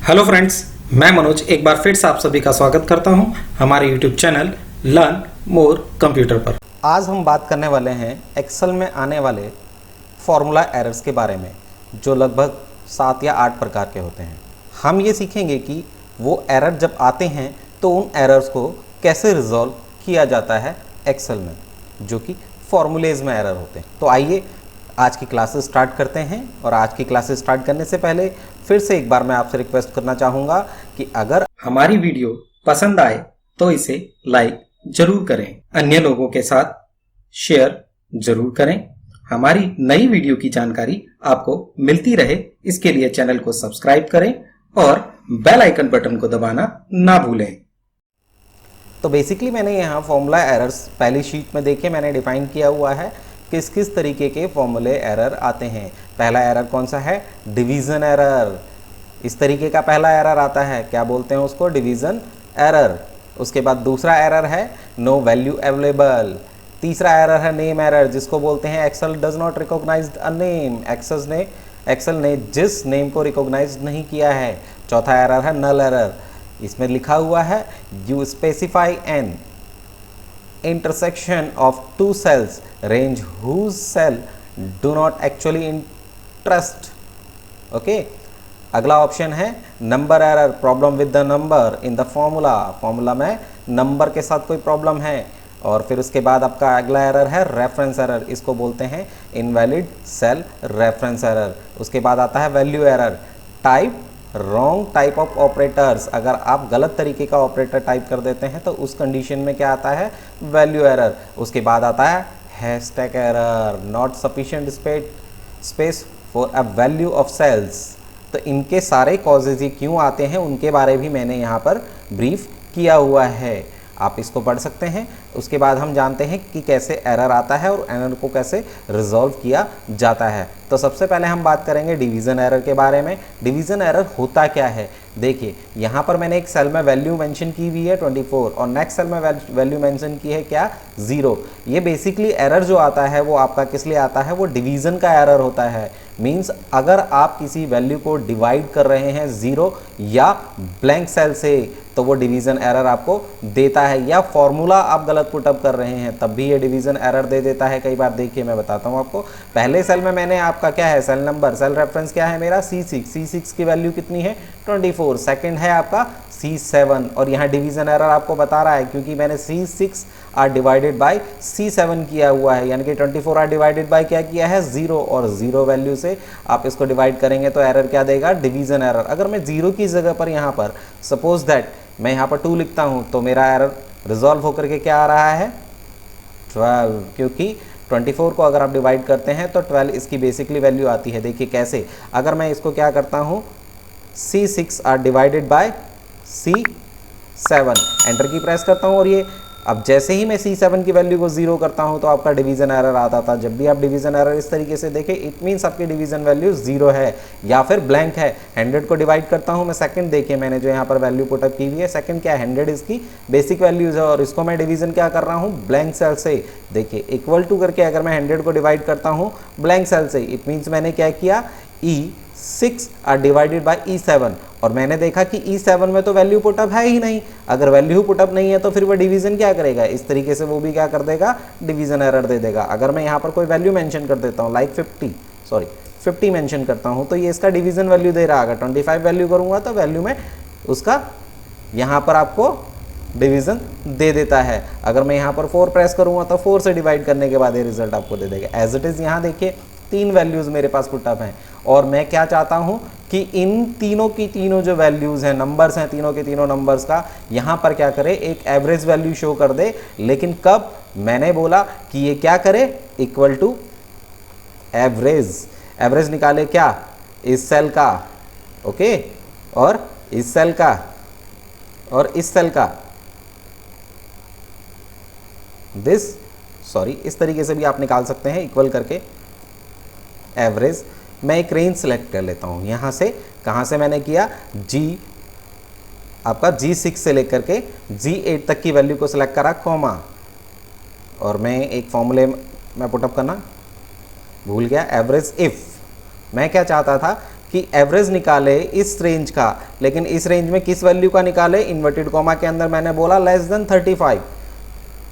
Hello friends, मैं मनोज एक बार फिर से आप सभी का स्वागत करता हूं हमारे YouTube channel learn more computer पर। आज हम बात करने वाले हैं एक्सेल में आने वाले फॉर्मूला एरर्स के बारे में, जो लगभग 7 या 8 प्रकार के होते हैं। हम ये सीखेंगे कि वो एरर जब आते हैं तो उन एरर्स को कैसे रिजॉल्व किया जाता है एक्सेल में, जो कि फॉर्मूलेज में एरर होते हैं। तो आइए आज की क्लासेस स्टार्ट करते हैं। और आज की क्लासेस स्टार्ट करने से पहले फिर से एक बार मैं आपसे रिक्वेस्ट करना चाहूँगा कि अगर हमारी वीडियो पसंद आए तो इसे लाइक जरूर करें, अन्य लोगों के साथ शेयर जरूर करें। हमारी नई वीडियो की जानकारी आपको मिलती रहे, इसके लिए चैनल को सब्सक्राइब करें और बेल आइकन बटन को दबाना ना भूलें। तो बेसिकली मैंने यहाँ फॉर्मूला एरर्स पहली शीट में देखे मैंने डिफाइन किया हुआ है किस किस तरीके के फॉर्मूले एरर आते हैं। पहला एरर कौन सा है? Division error. इस तरीके का पहला एरर आता है, क्या बोलते हैं उसको? Division error. उसके बाद दूसरा एरर है नो वैल्यू अवेलेबल। तीसरा एरर है नेम एरर, जिसको बोलते हैं Excel does not recognise a name. Excel ने जिस नेम को रिकॉग्नाइज नहीं किया है। चौथा एरर है नल एरर। इसमें लिखा हुआ है you specify an intersection of two cells range whose cell do not actually interest। Okay, अगला ऑप्शन है number error, problem with the number in the formula में नंबर के साथ कोई प्रॉब्लम है। और फिर उसके बाद आपका अगला एरर है रेफरेंस एरर, इसको बोलते हैं इनवैलिड सेल रेफरेंस एरर। उसके बाद आता है value error, type wrong type of operators. अगर आप गलत तरीके का ऑपरेटर टाइप कर देते हैं तो उस कंडीशन में क्या आता है? Value error. उसके बाद आता है hashtag error, not sufficient space for a value of cells. तो इनके सारे कॉजेज ये क्यों आते हैं उनके बारे भी मैंने यहाँ पर ब्रीफ किया हुआ है, आप इसको पढ़ सकते हैं। उसके बाद हम जानते हैं कि कैसे एरर आता है और एरर को कैसे रिजॉल्व किया जाता है। तो सबसे पहले हम बात करेंगे डिवीज़न एरर के बारे में। डिवीज़न एरर होता क्या है? देखिए, यहाँ पर मैंने एक सेल में वैल्यू मेंशन की हुई है 24 और नेक्स्ट सेल में वैल्यू मेंशन की है क्या? 0। ये बेसिकली एरर जो आता है वो आपका किस लिए आता है? वो डिवीज़न का एरर होता है। मीन्स अगर आप किसी वैल्यू को डिवाइड कर रहे हैं 0 या ब्लैंक सेल से तो वो डिवीज़न एरर आपको देता है, या फॉर्मूला आप गलत पुटअप कर रहे हैं तब भी ये डिवीज़न एरर दे देता है कई बार। देखिए मैं बताता हूँ आपको। पहले सेल में मैंने आपका क्या है? सेल नंबर, सेल रेफरेंस क्या है मेरा? C6 की वैल्यू कितनी है? 24। सेकंड है आपका C7 और यहाँ डिवीज़न एरर आपको बता रहा है क्योंकि मैंने C6 are divided by C7 किया हुआ है, यानी कि 24 आर डिवाइडेड बाय क्या किया है? 0। और 0 वैल्यू से आप इसको डिवाइड करेंगे तो एरर क्या देगा? Division error. अगर मैं 0 की जगह पर यहाँ पर सपोज दैट मैं यहाँ पर 2 लिखता हूँ तो मेरा एरर रिजॉल्व होकर के क्या आ रहा है? 12, क्योंकि 24 को अगर आप डिवाइड करते हैं तो 12 इसकी बेसिकली वैल्यू आती है। देखिए कैसे, अगर मैं इसको क्या करता हूँ C6 are divided by C7, enter key press करता हूँ और ये अब जैसे ही मैं C7 की वैल्यू को 0 करता हूँ तो आपका डिवीज़न एरर आता था। जब भी आप डिवीज़न एरर इस तरीके से देखें इट मीन्स आपकी डिवीज़न वैल्यू 0 है या फिर ब्लैंक है। 100 को डिवाइड करता हूँ मैं सेकंड, देखिए मैंने जो यहाँ पर वैल्यू पुटअप की हुई है सेकंड क्या है? 100 इसकी बेसिक वैल्यूज़ है और इसको मैं डिवीज़न क्या कर रहा हूँ? ब्लैंक सेल से। देखिए इक्वल टू करके अगर मैं 100 को डिवाइड करता हूँ ब्लैंक सेल से इट मीन्स मैंने क्या किया? E6 are divided bye E7 और मैंने देखा कि E7 में तो वैल्यू पुटअप है ही नहीं। अगर वैल्यू पुटअप नहीं है तो फिर वो डिवीज़न क्या करेगा? इस तरीके से वो भी क्या कर देगा? डिवीज़न एरर दे देगा। अगर मैं यहाँ पर कोई वैल्यू मेंशन कर देता हूँ लाइक 50 मेंशन करता हूँ तो ये इसका डिवीज़न वैल्यू दे रहा। अगर 25 वैल्यू करूँगा तो वैल्यू में उसका यहाँ पर आपको डिवीज़न दे देता है। अगर मैं यहाँ पर 4 प्रेस करूँगा तो 4 से डिवाइड करने के बाद ये रिजल्ट आपको दे देगा। एज इट इज़ यहाँ देखिए 3 वैल्यूज़ मेरे पास पुटअप हैं और मैं क्या चाहता हूँ कि इन तीनों की तीनों जो वैल्यूज़ हैं, नंबर्स हैं, तीनों के तीनों नंबर्स का यहाँ पर क्या करे? एक एवरेज वैल्यू शो कर दे। लेकिन कब? मैंने बोला कि ये क्या करे? Equal to average. एवरेज निकाले क्या? इस सेल का, ओके, और इस सेल का और इस सेल का, इस तरीके से भी आप निकाल सकते हैं इक्वल करके एवरेज। मैं एक रेंज सेलेक्ट कर लेता हूँ यहाँ से, कहाँ से मैंने किया? आपका G6 से लेकर के G8 तक की वैल्यू को सिलेक्ट करा, कॉमा, और मैं एक फॉर्मूले में पुटअप करना भूल गया, एवरेज इफ़। मैं क्या चाहता था कि एवरेज निकाले इस रेंज का, लेकिन इस रेंज में किस वैल्यू का निकाले, इन्वर्टेड कॉमा के अंदर मैंने बोला लेस देन 35,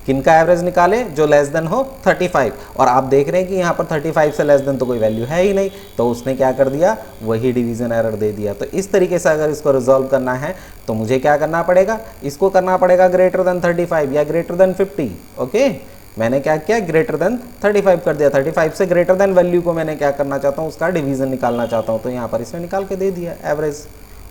किनका एवरेज निकाले, जो लेस देन हो 35, और आप देख रहे हैं कि यहाँ पर 35 से लेस देन तो कोई वैल्यू है ही नहीं, तो उसने क्या कर दिया, वही डिवीजन एरर दे दिया। तो इस तरीके से अगर इसको रिजॉल्व करना है तो मुझे क्या करना पड़ेगा, इसको करना पड़ेगा ग्रेटर देन 35 या ग्रेटर देन 50। ओके, मैंने क्या किया, ग्रेटर देन 35 कर दिया, 35 से ग्रेटर देन वैल्यू को मैंने क्या करना चाहता हूँ, उसका डिवीजन निकालना चाहता हूँ, तो यहाँ पर इसने निकाल के दे दिया एवरेज।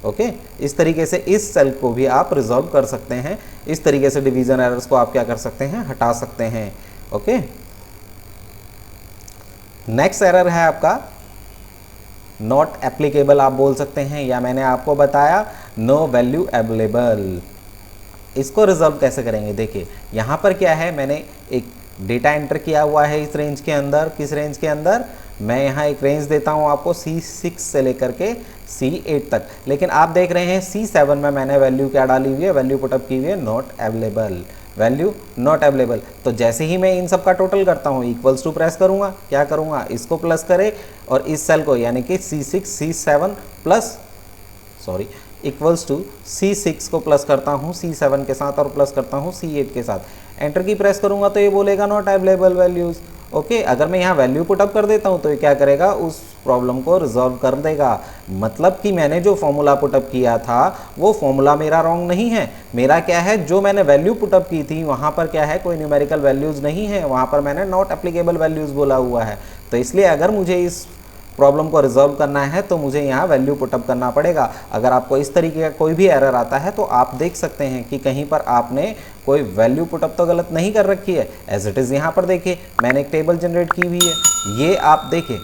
ओके, इस तरीके से इस सेल को भी आप रिजॉल्व कर सकते हैं, इस तरीके से डिवीजन एरर्स को आप क्या कर सकते हैं, हटा सकते हैं। ओके, नेक्स्ट एरर है आपका नॉट एप्लीकेबल आप बोल सकते हैं, या मैंने आपको बताया नो वैल्यू अवेलेबल। इसको रिजॉल्व कैसे करेंगे, देखिए यहाँ पर क्या है, मैंने एक डेटा एंटर किया हुआ है इस रेंज के अंदर, किस रेंज के अंदर, मैं यहाँ एक रेंज देता हूँ आपको C6 से लेकर के C8 तक, लेकिन आप देख रहे हैं C7 में मैंने वैल्यू क्या डाली हुई है, वैल्यू पुटअप की हुई है not available, value not available. तो जैसे ही मैं इन सब का टोटल करता हूँ इक्वल्स टू प्रेस करूँगा, क्या करूँगा, इसको प्लस करे और इस सेल को यानी कि C6 C7 plus equals to C6 को प्लस करता हूँ C7 के साथ और प्लस करता हूँ C8 के साथ, एंटर की प्रेस करूँगा तो ये बोलेगा नॉट अवेलेबल वैल्यूज़। ओके, अगर मैं यहाँ वैल्यू पुटअप कर देता हूँ तो ये क्या करेगा, उस प्रॉब्लम को रिजॉल्व कर देगा। मतलब कि मैंने जो फॉर्मूला पुटअप किया था वो फॉर्मूला मेरा रॉन्ग नहीं है, मेरा क्या है, जो मैंने वैल्यू पुटअप की थी वहाँ पर क्या है, कोई न्यूमेरिकल वैल्यूज़ नहीं है, वहाँ पर मैंने नॉट एप्लीकेबल वैल्यूज़ बोला हुआ है। तो इसलिए अगर मुझे इस प्रॉब्लम को रिजॉल्व करना है तो मुझे यहाँ वैल्यू पुटअप करना पड़ेगा। अगर आपको इस तरीके का कोई भी एरर आता है तो आप देख सकते हैं कि कहीं पर आपने कोई वैल्यू पुटअप तो गलत नहीं कर रखी है। एज इट इज़ यहाँ पर देखिए मैंने एक टेबल जनरेट की हुई है, ये आप देखें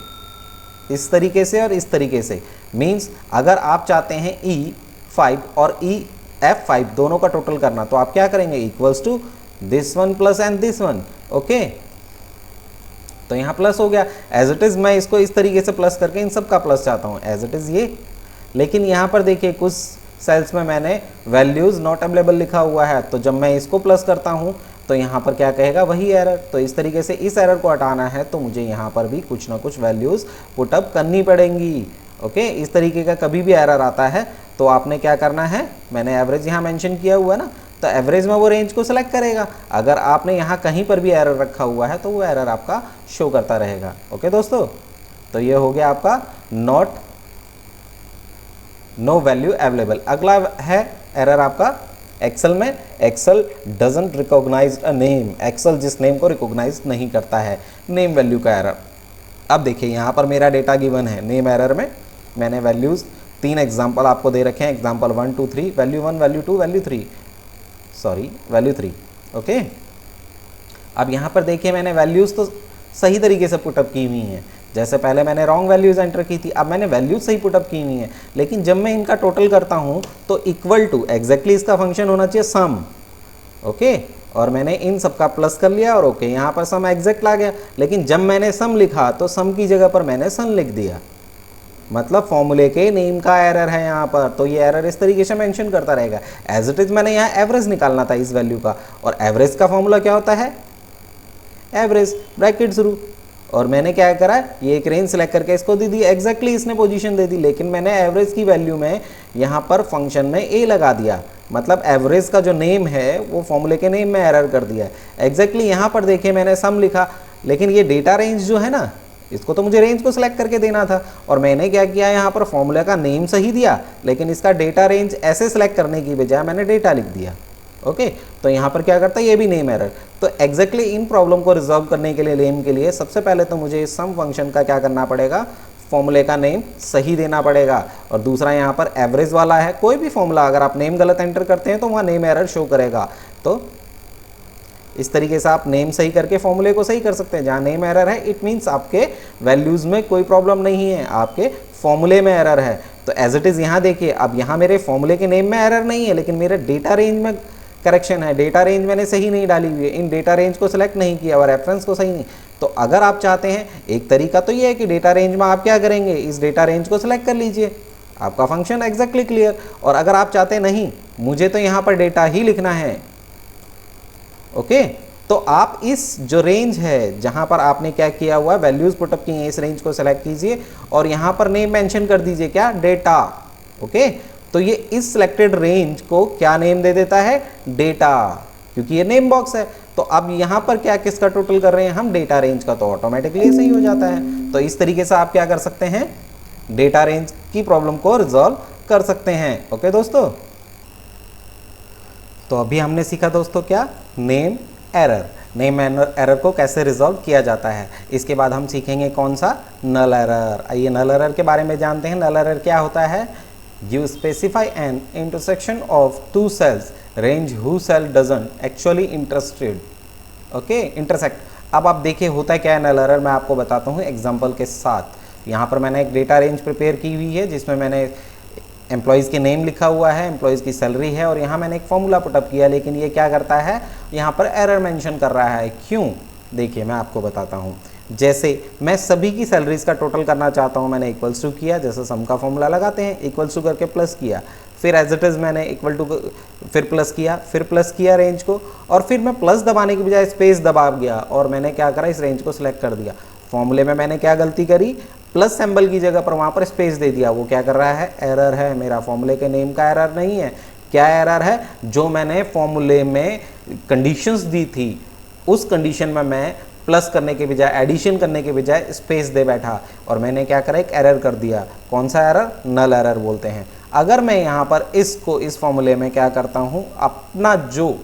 इस तरीके से और इस तरीके से, मीन्स अगर आप चाहते हैं E5 और EF5 दोनों का टोटल करना तो आप क्या करेंगे, equals to this one plus and this one. Okay, तो यहाँ प्लस हो गया, एज इट इज़ मैं इसको इस तरीके से प्लस करके इन सब का प्लस चाहता हूँ एज इट इज़ ये, लेकिन यहाँ पर देखिए कुछ सेल्स में मैंने वैल्यूज़ नॉट अवेलेबल लिखा हुआ है, तो जब मैं इसको प्लस करता हूँ तो यहाँ पर क्या कहेगा, वही एरर। तो इस तरीके से इस एरर को हटाना है तो मुझे यहाँ पर भी कुछ ना कुछ वैल्यूज़ पुटअप करनी पड़ेंगी। ओके, इस तरीके का कभी भी एरर आता है तो आपने क्या करना है, मैंने एवरेज यहाँ मेंशन किया हुआ है ना, तो एवरेज में वो रेंज को सिलेक्ट करेगा। अगर आपने यहाँ कहीं पर भी एरर रखा हुआ है तो वो एरर आपका शो करता रहेगा। ओके दोस्तों, तो ये हो गया आपका नो वैल्यू अवेलेबल। अगला है एरर आपका एक्सेल में, excel doesn't recognize a name, excel जिस नेम को रिकॉग्नाइज नहीं करता है, नेम वैल्यू का एरर। अब देखिए यहाँ पर मेरा डेटा गिवन है, नेम एरर में मैंने वैल्यूज़ 3 एग्जाम्पल आपको दे रखे हैं, example 1 2 3, value 1 value 2 value 3। Okay, अब यहाँ पर देखिए मैंने वैल्यूज़ तो सही तरीके से पुटअप की हुई हैं, जैसे पहले मैंने रॉन्ग वैल्यूज़ एंटर की थी, अब मैंने वैल्यूज़ सही पुटअप की हुई हैं, लेकिन जब मैं इनका टोटल करता हूँ तो इक्वल टू एग्जैक्टली इसका फंक्शन होना चाहिए सम। ओके, और मैंने इन सब का प्लस कर लिया और ओके, यहाँ पर सम एग्जैक्ट आ गया, लेकिन जब मैंने सम लिखा तो सम की जगह पर मैंने सन लिख दिया, मतलब फॉर्मूले के नेम का एरर है यहाँ पर, तो ये एरर इस तरीके से मेंशन करता रहेगा। एज इट इज़ मैंने यहाँ एवरेज निकालना था इस वैल्यू का, और एवरेज का फॉर्मूला क्या होता है, एवरेज ब्रैकेट शुरू, और मैंने क्या करा, ये एक रेंज सेलेक्ट करके इसको दे दी, एग्जैक्टली इसने पोजीशन दे दी, लेकिन मैंने एवरेज की वैल्यू में यहाँ पर फंक्शन में ए लगा दिया, मतलब एवरेज का जो नेम है वो फॉर्मूले के नेम में एरर कर दिया। एग्जैक्टली यहाँ पर देखिए मैंने सम लिखा, लेकिन ये डेटा रेंज जो है ना, इसको तो मुझे रेंज को सिलेक्ट करके देना था, और मैंने क्या किया, यहाँ पर फॉर्मूला का नेम सही दिया, लेकिन इसका डेटा रेंज ऐसे सिलेक्ट करने की बजाय मैंने डेटा लिख दिया। ओके, तो यहाँ पर क्या करता है, ये भी नेम एरर। तो एग्जैक्टली इन प्रॉब्लम को रिजॉल्व करने के लिए नेम के लिए सबसे पहले तो मुझे इस सम फंक्शन का क्या करना पड़ेगा, फॉर्मूले का नेम सही देना पड़ेगा, और दूसरा यहाँ पर एवरेज वाला है, कोई भी फॉर्मूला अगर आप नेम गलत एंटर करते हैं तो वहाँ नेम एरर शो करेगा। तो इस तरीके से आप नेम सही करके फॉर्मूले को सही कर सकते हैं। जहाँ नेम एरर है इट मीन्स आपके वैल्यूज़ में कोई प्रॉब्लम नहीं है, आपके फॉर्मूले में एरर है। तो एज इट इज़ यहाँ देखिए, अब यहाँ मेरे फॉर्मूले के नेम में एरर नहीं है, लेकिन मेरे डेटा रेंज में करेक्शन है, डेटा रेंज मैंने सही नहीं डाली हुई है, इन डेटा रेंज को सिलेक्ट नहीं किया और रेफरेंस को सही नहीं। तो अगर आप चाहते हैं, एक तरीका तो ये है कि डेटा रेंज में आप क्या करेंगे, इस डेटा रेंज को सिलेक्ट कर लीजिए, आपका फंक्शन एग्जैक्टली क्लियर। और अगर आप चाहते नहीं, मुझे तो यहाँ पर डेटा ही लिखना है, ओके, तो आप इस जो रेंज है जहां पर आपने क्या किया हुआ है, वैल्यूज पुटअप की हैं, इस रेंज को सेलेक्ट कीजिए और यहां पर नेम मेंशन कर दीजिए, क्या, डेटा। ओके, तो ये इस सिलेक्टेड रेंज को क्या नेम दे देता है, डेटा, क्योंकि ये नेम बॉक्स है। तो अब यहां पर क्या किसका टोटल कर रहे हैं हम, डेटा रेंज का, तो ऑटोमेटिकली सही हो जाता है। तो इस तरीके से आप क्या कर सकते हैं, डेटा रेंज की प्रॉब्लम को रिजॉल्व कर सकते हैं। ओके दोस्तों, तो अभी हमने सीखा दोस्तों क्या, नेम एरर, नेम एरर को कैसे रिजॉल्व किया जाता है। इसके बाद हम सीखेंगे कौन सा, नल एरर। आइए नल एरर के बारे में जानते हैं। नल एरर क्या होता है, you specify an intersection of two cells range who cell doesn't actually interested, okay, intersect. अब आप देखिए होता है क्या है नल एरर, मैं आपको बताता हूँ एग्जाम्पल के साथ। यहाँ पर मैंने एक डेटा रेंज प्रिपेयर की हुई है जिसमें मैंने एम्प्लॉयज़ के नेम लिखा हुआ है, एम्प्लॉयज़ की सैलरी है और यहाँ मैंने एक फॉर्मूला पुटअप किया, लेकिन ये क्या करता है, यहाँ पर एरर मेंशन कर रहा है। क्यों, देखिए मैं आपको बताता हूँ। जैसे मैं सभी की सैलरीज का टोटल करना चाहता हूँ, मैंने इक्वल्स टू किया, जैसे सम का फॉर्मूला लगाते हैं, इक्वल्स टू करके प्लस किया, फिर एज इट इज़ मैंने इक्वल टू, फिर प्लस किया रेंज को, और फिर मैं प्लस दबाने की बजाय स्पेस दबा गया और मैंने क्या करा, इस रेंज को सिलेक्ट कर दिया। फॉर्मूले में मैंने क्या गलती करी, प्लस सिंबल की जगह पर वहाँ पर स्पेस दे दिया। वो क्या कर रहा है, एरर है, मेरा फॉर्मूले के नेम का एरर नहीं है। क्या एरर है, जो मैंने फॉर्मूले में कंडीशंस दी थी उस कंडीशन में मैं प्लस करने के बजाय, एडिशन करने के बजाय स्पेस दे बैठा और मैंने क्या करा, एक एरर कर दिया। कौन सा एरर, नल एरर बोलते हैं। अगर मैं यहाँ पर इसको इस फॉर्मूले में क्या करता हूँ, अपना जो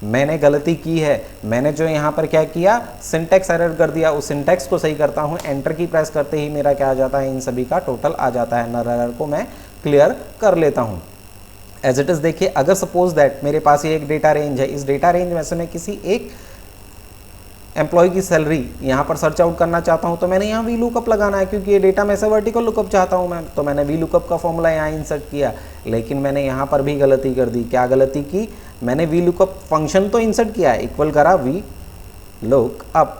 मैंने गलती की है, मैंने जो यहाँ पर क्या किया, सिंटैक्स एरर कर दिया, उस सिंटैक्स को सही करता हूँ, एंटर की प्रेस करते ही मेरा क्या आ जाता है, इन सभी का टोटल आ जाता है। नल एरर को मैं क्लियर कर लेता हूँ। एज इट इज़ देखिए, अगर सपोज दैट मेरे पास ये एक डेटा रेंज है, इस डेटा रेंज में से मैं किसी एक एम्प्लॉय की सैलरी यहाँ पर सर्च आउट करना चाहता हूँ, तो मैंने यहाँ वी लुकअप लगाना है, क्योंकि ये डेटा में से वर्टिकल लुकअप चाहता हूँ मैं, तो मैंने वी लुकअप का फॉर्मूला यहाँ इंसर्ट किया। लेकिन मैंने यहाँ पर भी गलती कर दी। क्या गलती की, मैंने वी लुकअप फंक्शन तो इंसर्ट किया है, इक्वल करा वी लुकअप,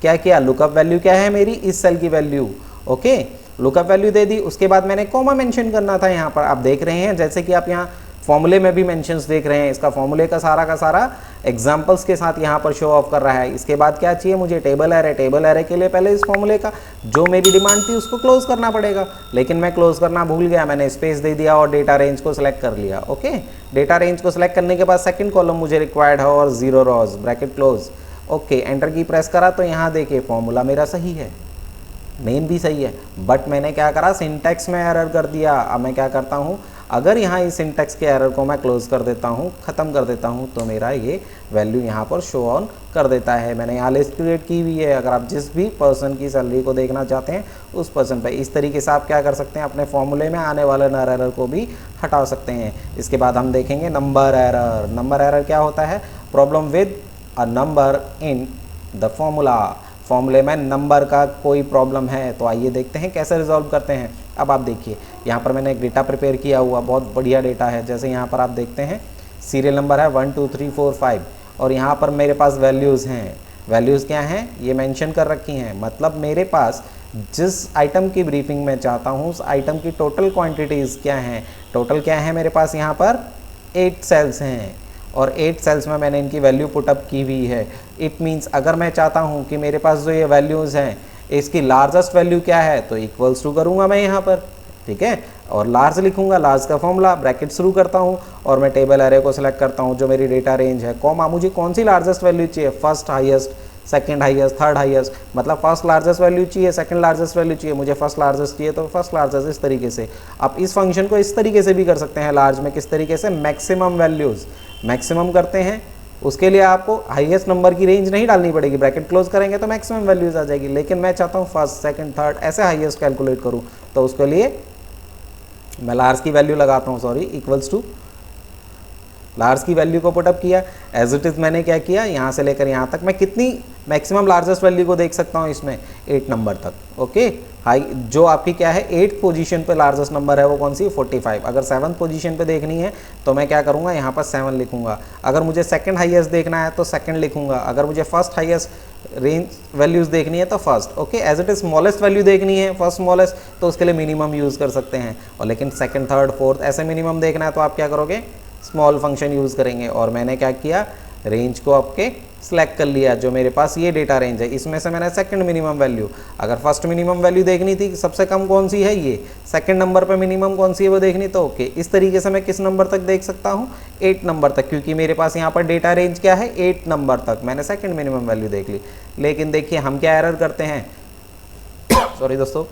क्या किया, लुकअप वैल्यू क्या है मेरी, इस सेल की वैल्यू, ओके, लुकअप वैल्यू दे दी। उसके बाद मैंने कॉमा मेंशन करना था यहाँ पर। आप देख रहे हैं जैसे कि आप यहाँ फॉर्मूले में भी मेंशंस देख रहे हैं, इसका फॉर्मूले का सारा एग्जांपल्स के साथ यहाँ पर शो ऑफ कर रहा है। इसके बाद क्या चाहिए मुझे, टेबल एरे। टेबल एरे के लिए पहले इस फॉर्मूले का जो मेरी डिमांड थी उसको क्लोज करना पड़ेगा, लेकिन मैं क्लोज करना भूल गया, मैंने स्पेस दे दिया और डेटा रेंज को सिलेक्ट कर लिया। ओके, डेटा रेंज को सिलेक्ट करने के बाद सेकंड कॉलम मुझे रिक्वायर्ड है और 0 rows, bracket close. Okay, enter key press करा तो यहाँ देखिए फॉर्मूला मेरा सही है, नेम भी सही है, बट मैंने क्या करा, सिंटैक्स में एरर कर दिया। अब मैं क्या करता हूँ, अगर यहाँ इस सिंटैक्स के एरर को मैं क्लोज कर देता हूँ, ख़त्म कर देता हूँ, तो मेरा ये वैल्यू यहाँ पर शो ऑन कर देता है। मैंने यहाँ लिस्ट क्रिएट की हुई है, अगर आप जिस भी पर्सन की सैलरी को देखना चाहते हैं उस पर्सन पे इस तरीके से आप क्या कर सकते हैं, अपने फॉर्मूले में आने वाले नल एरर को भी हटा सकते हैं। इसके बाद हम देखेंगे नंबर एरर। नंबर एरर क्या होता है, problem with a number in the formula. फॉर्मूले में नंबर का कोई प्रॉब्लम है, तो आइए देखते हैं कैसे रिजॉल्व करते हैं। अब आप देखिए यहाँ पर मैंने एक डेटा प्रिपेयर किया हुआ, बहुत बढ़िया डेटा है। जैसे यहाँ पर आप देखते हैं सीरियल नंबर है 1 2 3 4 5 और यहाँ पर मेरे पास वैल्यूज़ हैं। वैल्यूज़ क्या हैं, ये मेंशन कर रखी हैं, मतलब मेरे पास जिस आइटम की ब्रीफिंग मैं चाहता हूँ उस आइटम की टोटल क्वांटिटीज़ क्या हैं। टोटल क्या है मेरे पास, यहाँ पर 8 सेल्स हैं और 8 सेल्स में मैंने इनकी वैल्यू पुटअप की हुई है। इट मीन्स अगर मैं चाहता हूँ कि मेरे पास जो ये वैल्यूज़ हैं इसकी लार्जेस्ट वैल्यू क्या है, तो इक्वल्स टू करूँगा मैं यहाँ पर, ठीक है, और लार्ज लिखूंगा, लार्ज का फॉर्मूला, ब्रैकेट शुरू करता हूँ और मैं टेबल एरे को सिलेक्ट करता हूँ जो मेरी डेटा रेंज है, कॉमा, मुझे कौन सी लार्जेस्ट वैल्यू चाहिए, first highest, second highest, third highest, मतलब फर्स्ट लार्जेस्ट वैल्यू चाहिए, सेकंड लार्जेस्ट वैल्यू चाहिए, मुझे फर्स्ट लार्जेस्ट चाहिए तो फर्स्ट लार्जेस्ट। इस तरीके से आप इस फंक्शन को इस तरीके से भी कर सकते हैं लार्ज में। किस तरीके से, मैक्सिमम वैल्यूज़ मैक्सिमम करते हैं, उसके लिए आपको हाईएस्ट नंबर की रेंज नहीं डालनी पड़ेगी, ब्रैकेट क्लोज करेंगे तो मैक्सिमम वैल्यूज़ आ जाएगी। लेकिन मैं चाहता हूँ फर्स्ट सेकंड थर्ड ऐसे हाईएस्ट कैलकुलेट करूँ, तो उसके लिए मैं लार्ज की वैल्यू लगाता हूँ, सॉरी, इक्वल्स टू लार्ज की वैल्यू को पुटअप किया। एज इट इज़ मैंने क्या किया, यहाँ से लेकर यहाँ तक मैं कितनी मैक्सिमम लार्जेस्ट वैल्यू को देख सकता हूँ इसमें, 8 नंबर तक। ओके, हाई जो आपकी क्या है 8th पोजीशन पे लार्जेस्ट नंबर है वो कौन सी, 45। अगर 7th पोजीशन पे देखनी है तो मैं क्या करूँगा, यहाँ पर 7 लिखूँगा। अगर मुझे सेकंड हाईएस्ट देखना है तो सेकंड लिखूँगा। अगर मुझे फर्स्ट हाईएस्ट रेंज वैल्यूज़ देखनी है तो first. Okay, as it is smallest value देखनी है, फर्स्ट स्मॉलेस्ट, तो उसके लिए मिनिमम यूज़ कर सकते हैं। और लेकिन सेकंड थर्ड फोर्थ ऐसे मिनिमम देखना है तो आप क्या करोगे, स्मॉल फंक्शन यूज़ करेंगे। और मैंने क्या किया, रेंज को आपके सेलेक्ट कर लिया, जो मेरे पास ये डेटा रेंज है, इसमें से मैंने सेकंड मिनिमम वैल्यू, अगर फर्स्ट मिनिमम वैल्यू देखनी थी सबसे कम कौन सी है ये, सेकंड नंबर पे मिनिमम कौन सी है वो देखनी, तो ओके इस तरीके से मैं किस नंबर तक देख सकता हूँ, 8 नंबर तक, क्योंकि मेरे पास यहाँ पर डेटा रेंज क्या है 8 नंबर तक, मैंने सेकंड मिनिमम वैल्यू देख ली। लेकिन देखिए हम क्या एरर करते हैं सॉरी दोस्तों,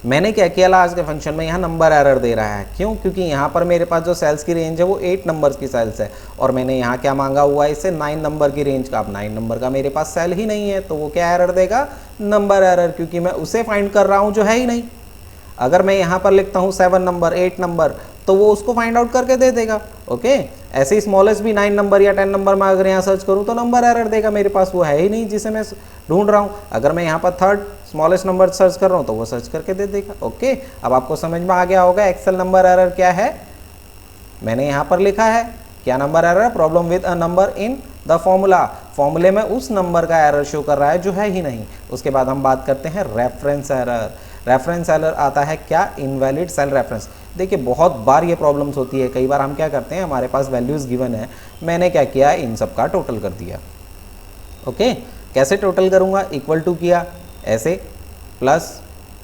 मैंने क्या किया लास्ट के फंक्शन में यहाँ नंबर एरर दे रहा है, क्यों, क्योंकि यहाँ पर मेरे पास जो सेल्स की रेंज है वो 8 नंबर्स की सेल्स है, और मैंने यहाँ क्या मांगा हुआ है इससे 9 नंबर की रेंज का। अब 9 नंबर का मेरे पास सेल ही नहीं है, तो वो क्या एरर देगा, नंबर एरर, क्योंकि मैं उसे फाइंड कर रहा हूँ जो है ही नहीं। अगर मैं यहाँ पर लिखता हूँ 7 नंबर 8 नंबर, तो वो उसको फाइंड आउट करके दे देगा। ओके, ऐसे ही स्मॉलेस्ट भी 9 नंबर या 10 नंबर में अगर यहाँ सर्च करूँ तो नंबर एरर देगा, मेरे पास वो है ही नहीं जिसे मैं ढूंढ रहा हूँ। अगर मैं यहाँ पर थर्ड स्मॉलेस्ट नंबर सर्च कर रहा हूँ तो वो सर्च करके दे देगा। ओके, अब आपको समझ में आ गया होगा एक्सेल नंबर एरर क्या है। मैंने यहाँ पर लिखा है क्या number error, problem with a number in the formula, फॉर्मूले में उस नंबर का एरर शो कर रहा है जो है ही नहीं। उसके बाद हम बात करते हैं रेफरेंस एरर। रेफरेंस एरर आता है क्या, इनवैलिड सेल रेफरेंस। देखिए बहुत बार ये प्रॉब्लम्स होती है, कई बार हम क्या करते हैं, हमारे पास वैल्यूज़ गिवन है, मैंने क्या किया इन सब का टोटल कर दिया। ओके, कैसे टोटल करूँगा, इक्वल टू किया ऐसे, plus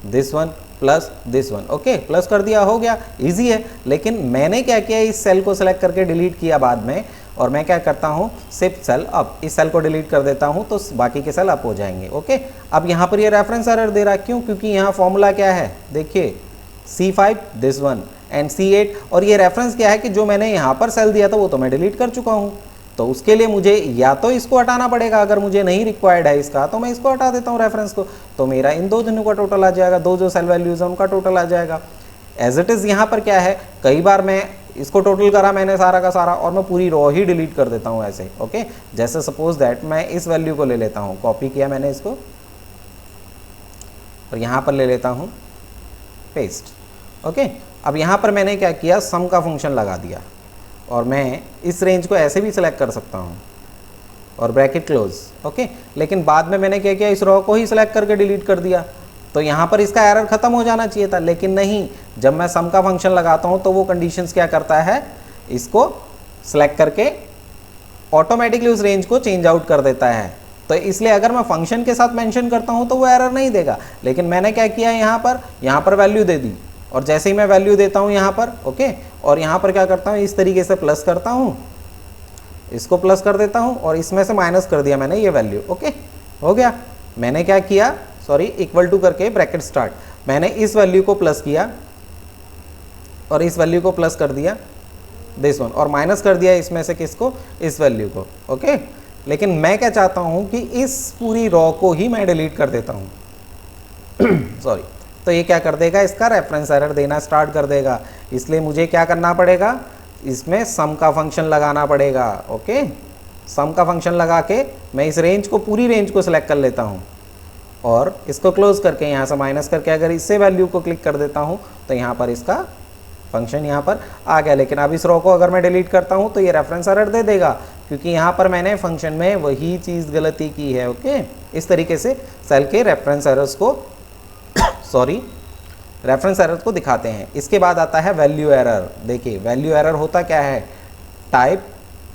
this one plus this one, okay plus कर दिया, हो गया, इजी है। लेकिन मैंने क्या किया, इस सेल को सेलेक्ट करके डिलीट किया बाद में, और मैं क्या करता हूँ शिफ्ट सेल अप, इस सेल को डिलीट कर देता हूँ तो बाकी के सेल अप हो जाएंगे। ओके, अब यहाँ पर ये रेफरेंस एरर दे रहा है, क्यों, क्योंकि यहाँ फॉर्मूला क्या है, देखिए C5 this one and C8, और ये रेफरेंस क्या है कि जो मैंने यहाँ पर सेल दिया था वो तो मैं डिलीट कर चुका हूँ। तो उसके लिए मुझे या तो इसको हटाना पड़ेगा, अगर मुझे नहीं रिक्वायर्ड है इसका तो मैं इसको हटा देता हूँ रेफरेंस को, तो मेरा इन दो जनों का टोटल आ जाएगा, दो जो सेल वैल्यूज है उनका टोटल आ जाएगा। एज इट इज़ यहाँ पर क्या है, कई बार मैं इसको टोटल करा मैंने सारा का सारा, और मैं पूरी रो ही डिलीट कर देता हूँ ऐसे। ओके, जैसे सपोज दैट मैं इस वैल्यू को ले लेता हूँ, कॉपी किया मैंने इसको और यहाँ पर ले लेता हूँ पेस्ट। ओके, अब यहाँ पर मैंने क्या किया, सम का फंक्शन लगा दिया, और मैं इस रेंज को ऐसे भी सिलेक्ट कर सकता हूँ और ब्रैकेट क्लोज। ओके, लेकिन बाद में मैंने क्या किया, इस रो को ही सिलेक्ट करके डिलीट कर दिया, तो यहाँ पर इसका एरर खत्म हो जाना चाहिए था, लेकिन नहीं, जब मैं सम का फंक्शन लगाता हूँ तो वो कंडीशंस क्या करता है, इसको सिलेक्ट करके ऑटोमेटिकली उस रेंज को चेंज आउट कर देता है। तो इसलिए अगर मैं फंक्शन के साथ मेंशन करता हूँ तो वो एरर नहीं देगा। लेकिन मैंने क्या किया, यहाँ पर वैल्यू दे दी, और जैसे ही मैं वैल्यू देता हूँ यहाँ पर, ओके, और यहाँ पर क्या करता हूँ, इस तरीके से प्लस करता हूँ, इसको प्लस कर देता हूँ, और इसमें से माइनस कर दिया मैंने ये वैल्यू। ओके, हो गया। मैंने क्या किया, सॉरी, इक्वल टू करके ब्रैकेट स्टार्ट, मैंने इस वैल्यू को प्लस किया और इस वैल्यू को प्लस कर दिया दिस वन, और माइनस कर दिया इसमें से किसको, इस वैल्यू को। ओके, लेकिन मैं क्या चाहता हूँ कि इस पूरी रॉ को ही मैं डिलीट कर देता हूँ सॉरी, तो ये क्या कर देगा, इसका रेफरेंस एरर देना स्टार्ट कर देगा। इसलिए मुझे क्या करना पड़ेगा, इसमें सम का फंक्शन लगाना पड़ेगा। ओके, सम का फंक्शन लगा के मैं इस रेंज को, पूरी रेंज को सिलेक्ट कर लेता हूँ, और इसको क्लोज करके यहाँ से माइनस करके अगर इससे वैल्यू को क्लिक कर देता हूँ तो यहाँ पर इसका फंक्शन यहाँ पर आ गया। लेकिन अब इस रो को अगर मैं डिलीट करता हूँ तो ये रेफरेंस एरर दे देगा, क्योंकि यहाँ पर मैंने फंक्शन में वही चीज़ गलती की है। ओके, इस तरीके से सेल के रेफरेंस एरर्स को सॉरी रेफरेंस एरर को दिखाते हैं। इसके बाद आता है वैल्यू एरर। देखिए वैल्यू एरर होता क्या है, type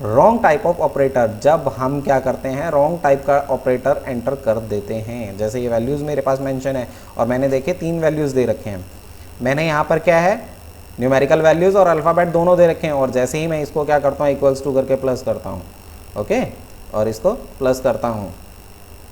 wrong type of operator, जब हम क्या करते हैं रॉन्ग टाइप का ऑपरेटर एंटर कर देते हैं। जैसे ये वैल्यूज़ मेरे पास मेंशन है और मैंने देखे 3 वैल्यूज़ दे रखे हैं, मैंने यहाँ पर क्या है न्यूमेरिकल वैल्यूज़ और अल्फ़ाबेट दोनों दे रखे हैं, और जैसे ही मैं इसको क्या करता हूँ इक्वल्स टू करके प्लस करता हूँ। ओके, और इसको प्लस करता हूँ,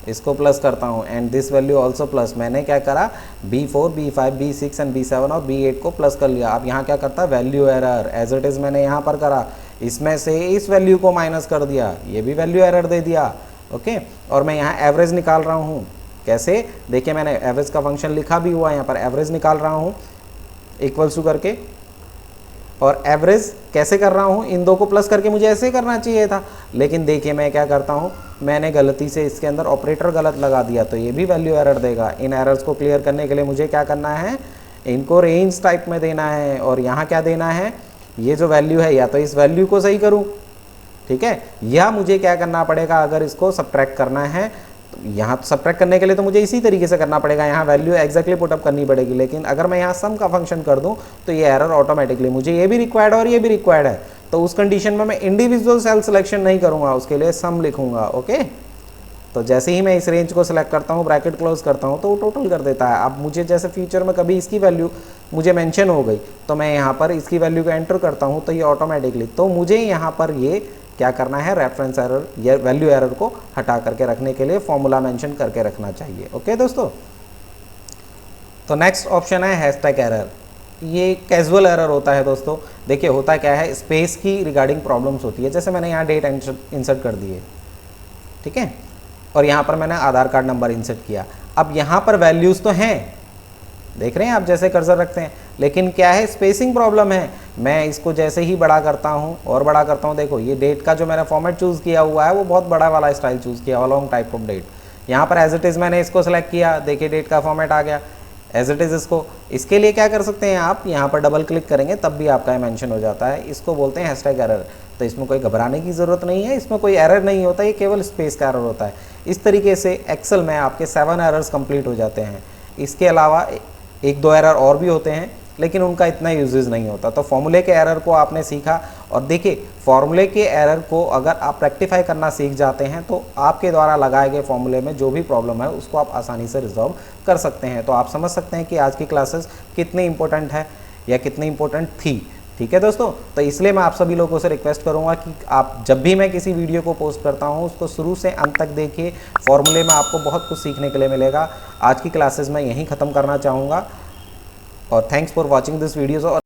इसको प्लस करता हूँ, and this value also plus. मैंने क्या करा, B4 B5 B6 and B7 और B8 को प्लस कर लिया। अब यहाँ क्या करता है value error, as it is मैंने यहाँ पर करा, इसमें से इस वैल्यू को माइनस कर दिया, ये भी वैल्यू एरर दे दिया। ओके, और मैं यहाँ एवरेज निकाल रहा हूँ, कैसे, देखिए मैंने एवरेज का फंक्शन लिखा भी हुआ है, यहाँ पर एवरेज निकाल रहा हूँ इक्वल्स टू करके, और एवरेज कैसे कर रहा हूँ, इन दो को प्लस करके मुझे ऐसे करना चाहिए था, लेकिन देखिए मैं क्या करता हूँ, मैंने गलती से इसके अंदर ऑपरेटर गलत लगा दिया, तो ये भी वैल्यू एरर देगा। इन एरर्स को क्लियर करने के लिए मुझे क्या करना है, इनको रेंज टाइप में देना है, और यहाँ क्या देना है, ये जो वैल्यू है या तो इस वैल्यू को सही करूँ, ठीक है, या मुझे क्या करना पड़ेगा, अगर इसको सब्ट्रैक्ट करना है तो यहाँ सब्ट्रैक्ट करने के लिए तो मुझे इसी तरीके से करना पड़ेगा, यहाँ वैल्यू एग्जैक्टली पुटअप करनी पड़ेगी। लेकिन अगर मैं यहाँ सम का फंक्शन कर दूँ तो ये एरर ऑटोमेटिकली, मुझे ये भी रिक्वायर्ड है और ये भी रिक्वायर्ड है, तो उस कंडीशन में मैं इंडिविजुअल सेल सिलेक्शन नहीं करूँगा, उसके लिए सम लिखूँगा। ओके, तो जैसे ही मैं इस रेंज को सिलेक्ट करता हूँ, ब्रैकेट क्लोज करता हूँ, तो वो टोटल कर देता है। अब मुझे जैसे फ्यूचर में कभी इसकी वैल्यू मुझे मेंशन हो गई तो मैं यहाँ पर इसकी वैल्यू को एंटर करता हूँ तो ये ऑटोमेटिकली, तो मुझे यहाँ पर ये क्या करना है, रेफरेंस एरर या वैल्यू एरर को हटा करके रखने के लिए फॉर्मूला मेंशन करके रखना चाहिए। ओके दोस्तों, तो नेक्स्ट ऑप्शन है हैशटैग एरर। ये कैजुअल एरर होता है दोस्तों। देखिए होता क्या है, स्पेस की रिगार्डिंग प्रॉब्लम्स होती है। जैसे मैंने यहाँ डेट इंसर्ट कर दी है, ठीक है, और यहाँ पर मैंने आधार कार्ड नंबर इंसर्ट किया। अब यहाँ पर वैल्यूज़ तो हैं, देख रहे हैं आप जैसे कर्सर रखते हैं, लेकिन क्या है, स्पेसिंग प्रॉब्लम है। मैं इसको जैसे ही बड़ा करता हूँ और बड़ा करता हूँ, देखो ये डेट का जो मैंने फॉर्मेट चूज़ किया हुआ है वो बहुत बड़ा वाला स्टाइल चूज़ किया हुआ, लॉन्ग टाइप ऑफ डेट। यहाँ पर एज इट इज़ मैंने इसको सेलेक्ट किया, देखिए डेट का फॉर्मेट आ गया एज इट इज़। इसके लिए क्या कर सकते हैं आप, यहाँ पर डबल क्लिक करेंगे तब भी आपका मेंशन हो जाता है। इसको बोलते हैं हैशटैग एरर। तो इसमें कोई घबराने की ज़रूरत नहीं है, इसमें कोई एरर नहीं होता, ये केवल स्पेस का एरर होता है। इस तरीके से एक्सेल में आपके 7 एरर्स कंप्लीट हो जाते हैं। इसके अलावा 1-2 एरर और भी होते हैं, लेकिन उनका इतना यूजेस नहीं होता। तो फॉर्मूले के एरर को आपने सीखा, और देखिए फॉर्मूले के एरर को अगर आप रेक्टिफाई करना सीख जाते हैं तो आपके द्वारा लगाए गए फॉर्मूले में जो भी प्रॉब्लम है उसको आप आसानी से रिजॉल्व कर सकते हैं। तो आप समझ सकते हैं कि आज की क्लासेस कितनी इंपॉर्टेंट है या कितनी इंपॉर्टेंट थी। ठीक है दोस्तों, तो इसलिए मैं आप सभी लोगों से रिक्वेस्ट करूंगा कि आप जब भी मैं किसी वीडियो को पोस्ट करता हूं उसको शुरू से अंत तक देखिए। फॉर्मूले में आपको बहुत कुछ सीखने के लिए मिलेगा। आज की क्लासेस मैं यहीं ख़त्म करना चाहूँगा, और thanks for watching this videos. और